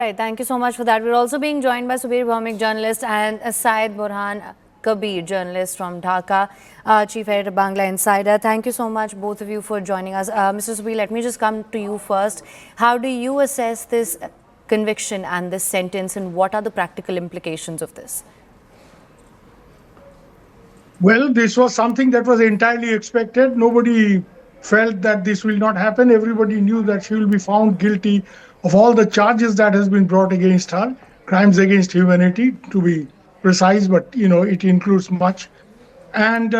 Right, thank you so much for that. We're also being joined by Subir Bhaumik, journalist, and Syed Burhan Kabir, journalist from Dhaka, chief editor Bangla Insider. Thank you so much, both of you, for joining us. Mr. Subir, let me just come to you first. How do you assess this conviction and this sentence, and what are the practical implications of this? Well, this was something that was entirely expected. Nobody felt that this will not happen. Everybody knew that she will be found guilty of all the charges that has been brought against her, crimes against humanity, to be precise, but it includes much. And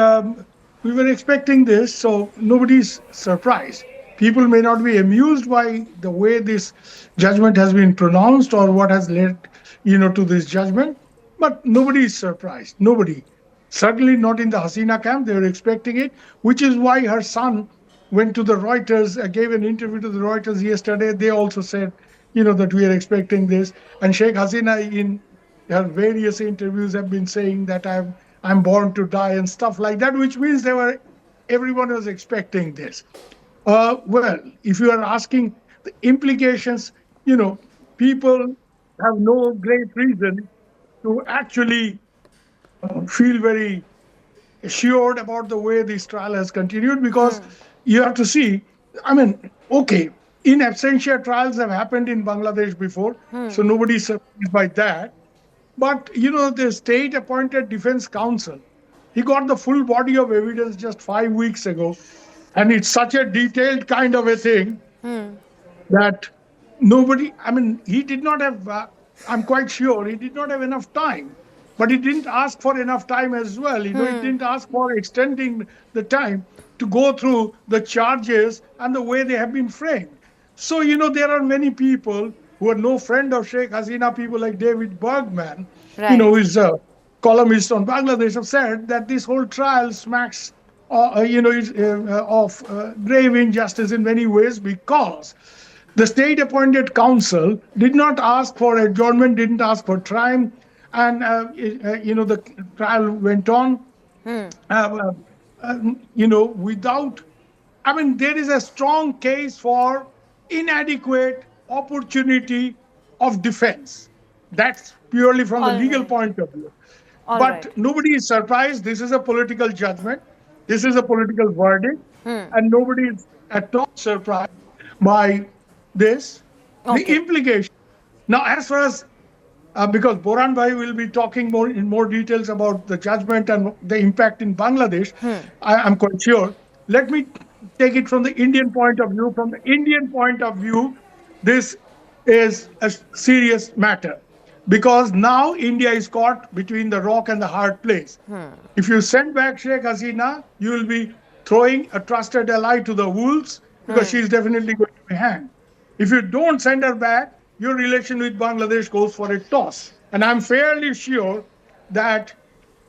we were expecting this, so nobody's surprised. People may not be amused by the way this judgment has been pronounced or what has led, to this judgment, but nobody is surprised. Nobody. Certainly not in the Hasina camp. They were expecting it, which is why her son went to the Reuters, gave an interview to the Reuters yesterday. They also said, that we are expecting this. And Sheikh Hasina, in her various interviews, have been saying that I'm born to die and stuff like that, which means everyone was expecting this. Well, if you are asking the implications, people have no great reason to actually feel very assured about the way this trial has continued, because you have to see, okay, in absentia trials have happened in Bangladesh before, so nobody's surprised by that. But, the state appointed defense counsel, he got the full body of evidence just 5 weeks ago. And it's such a detailed kind of a thing that he did not have, I'm quite sure, he did not have enough time. But he didn't ask for enough time as well. He didn't ask for extending the time to go through the charges and the way they have been framed. So, there are many people who are no friend of Sheikh Hasina, people like David Bergman, Right. who is a columnist on Bangladesh, have said that this whole trial smacks, of grave injustice in many ways, because the state-appointed counsel did not ask for adjournment, didn't ask for time, and the trial went on. Without. There is a strong case for inadequate opportunity of defense. That's purely from the All legal right. point of view. All But right. nobody is surprised. This is a political judgment. This is a political verdict. And nobody is at all surprised by this. The Okay. implication. Now, as far as, because Boran Bhai will be talking in more details about the judgment and the impact in Bangladesh, I'm quite sure. Let me take it from the Indian point of view. From the Indian point of view, this is a serious matter, because now India is caught between the rock and the hard place. If you send back Sheikh Hasina, you will be throwing a trusted ally to the wolves, because she is definitely going to be hanged. If you don't send her back, your relation with Bangladesh goes for a toss. And I'm fairly sure that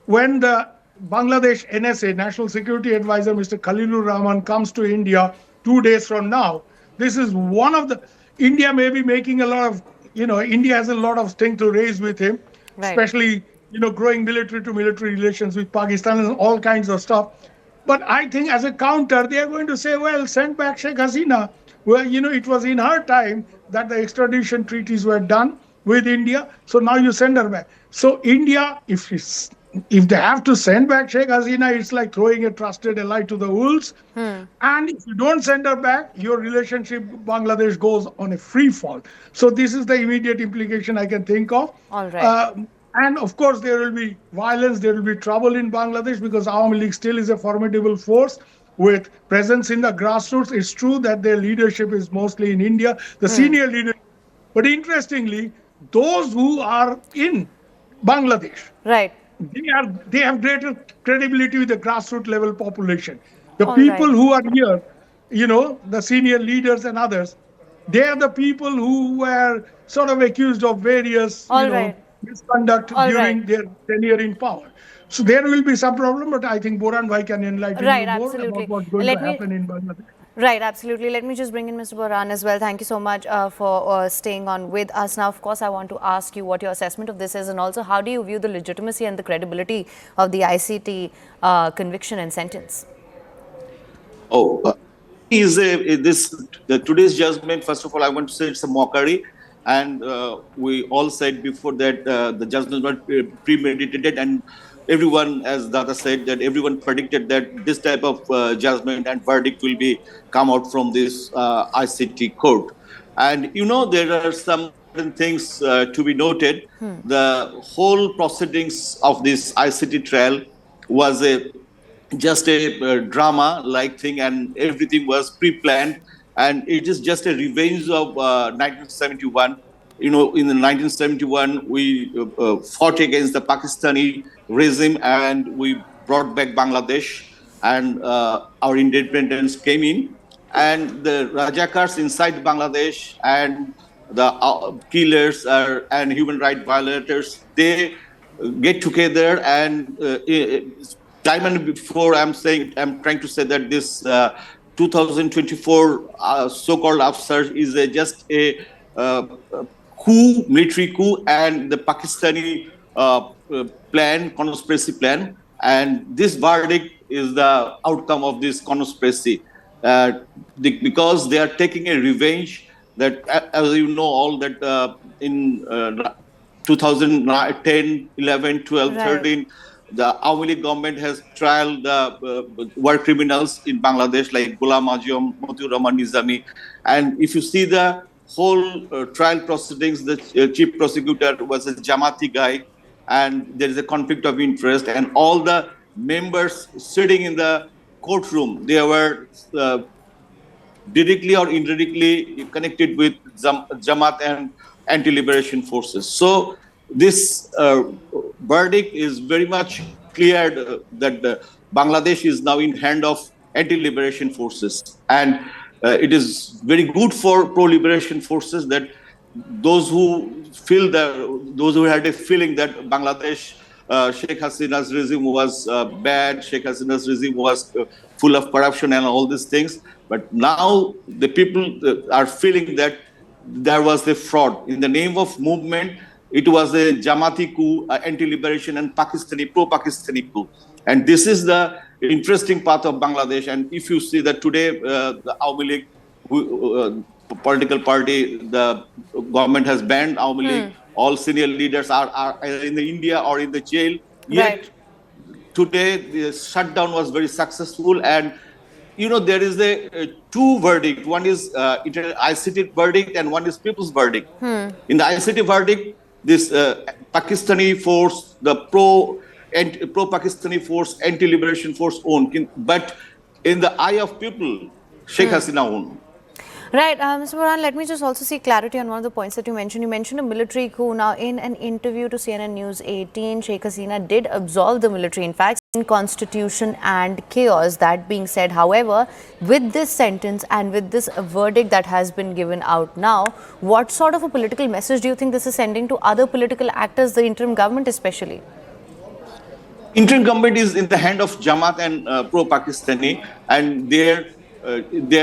when the Bangladesh NSA, National Security Advisor, Mr. Khalilur Rahman, comes to India 2 days from now, this is one of the. India may be making a lot of, India has a lot of things to raise with him, Right. especially, growing military to military relations with Pakistan and all kinds of stuff. But I think as a counter, they are going to say, well, send back Sheikh Hasina. Well, it was in her time that the extradition treaties were done with India. So now you send her back. So India, if they have to send back Sheikh Hasina, it's like throwing a trusted ally to the wolves. And if you don't send her back, your relationship with Bangladesh goes on a free fall. So this is the immediate implication I can think of. All right. And of course, there will be violence, there will be trouble in Bangladesh, because Awami League still is a formidable force with presence in the grassroots. It's true that their leadership is mostly in India, the senior leadership. But interestingly, those who are in Bangladesh, Right. they have greater credibility with the grassroots level population. The All people right. who are here, the senior leaders and others, they are the people who were sort of accused of various, All right. misconduct All right. during their tenure in power. So there will be some problem, but I think Boran Bhai can enlighten you Right, more about absolutely. what's going to Let me happen in Bangladesh. Right, absolutely. Let me just bring in Mr. Boran as well. Thank you so much for staying on with us. Now, of course, I want to ask you what your assessment of this is, and also how do you view the legitimacy and the credibility of the ICT conviction and sentence? Oh, is this today's judgment? First of all, I want to say it's a mockery. And we all said before that the judgment was premeditated, and everyone, as Dada said, that everyone predicted that this type of judgment and verdict will be come out from this ICT court. And there are some certain things to be noted. The whole proceedings of this ICT trial was just a drama like thing, and everything was pre-planned, and it is just a revenge of 1971. In the 1971 we fought against the Pakistani regime, and we brought back Bangladesh, and our independence came in, and the Rajakars inside Bangladesh and the killers and human rights violators, they get together, and time and before I'm trying to say that this 2024 so-called upsurge is just a coup, military coup, and the Pakistani conspiracy plan, and this verdict is the outcome of this conspiracy, because they are taking a revenge that, as you know all, that in 2010, 11, 12, Right. 13, the Awami League government has trialed the war criminals in Bangladesh like Ghulam Azam, Matiur Rahman Nizami. And if you see the whole trial proceedings, the chief prosecutor was a Jamati guy, and there is a conflict of interest, and all the members sitting in the courtroom, they were directly or indirectly connected with Jamaat and anti-liberation forces. So this verdict is very much clear that Bangladesh is now in hand of anti-liberation forces, and it is very good for pro-liberation forces that those who had a feeling that Bangladesh, Sheikh Hasina's regime was bad, Sheikh Hasina's regime was full of corruption and all these things. But now the people are feeling that there was a fraud. In the name of movement, it was a Jamati coup, anti-liberation and pro-Pakistani coup. And this is the interesting part of Bangladesh. And if you see that today, the Awami League political party, the government has banned Awami League. All senior leaders are either in the India or in the jail. Yet Right. today the shutdown was very successful, and there is a two verdict. One is ICT verdict, and one is people's verdict. In the ICT verdict, this Pakistani force, the pro-Pakistani force, anti-liberation force own, but in the eye of people, Sheikh Hasina own. Right, Mr. Burhan, let me just also see clarity on one of the points that you mentioned. You mentioned a military coup. Now, in an interview to CNN News 18, Sheikh Hasina did absolve the military, in fact, in constitution and chaos. That being said, however, with this sentence and with this verdict that has been given out now, what sort of a political message do you think this is sending to other political actors, the interim government especially? Interim government is in the hand of Jamaat and pro-Pakistani, and there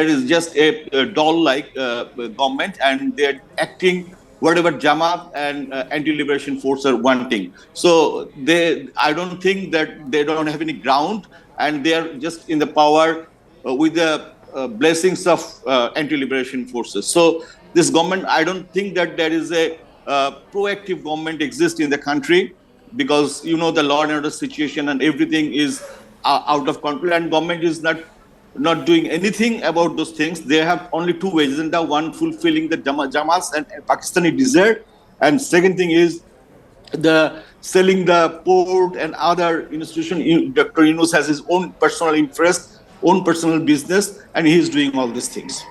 is just a doll-like government, and they're acting whatever Jamaat and anti-liberation force are wanting. So I don't think that they don't have any ground, and they are just in the power with the blessings of anti-liberation forces. So this government, I don't think that there is a proactive government exists in the country, because the law and order situation and everything is out of control, and government is not doing anything about those things. They have only two ways. Agenda one, fulfilling the Jamaat's and Pakistani desire, and second thing is the selling the port and other institution. Dr. Yunus has his own personal interest, own personal business, and he is doing all these things.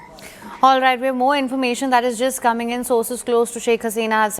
All right, we have more information that is just coming in. Sources close to Sheikh Hasina have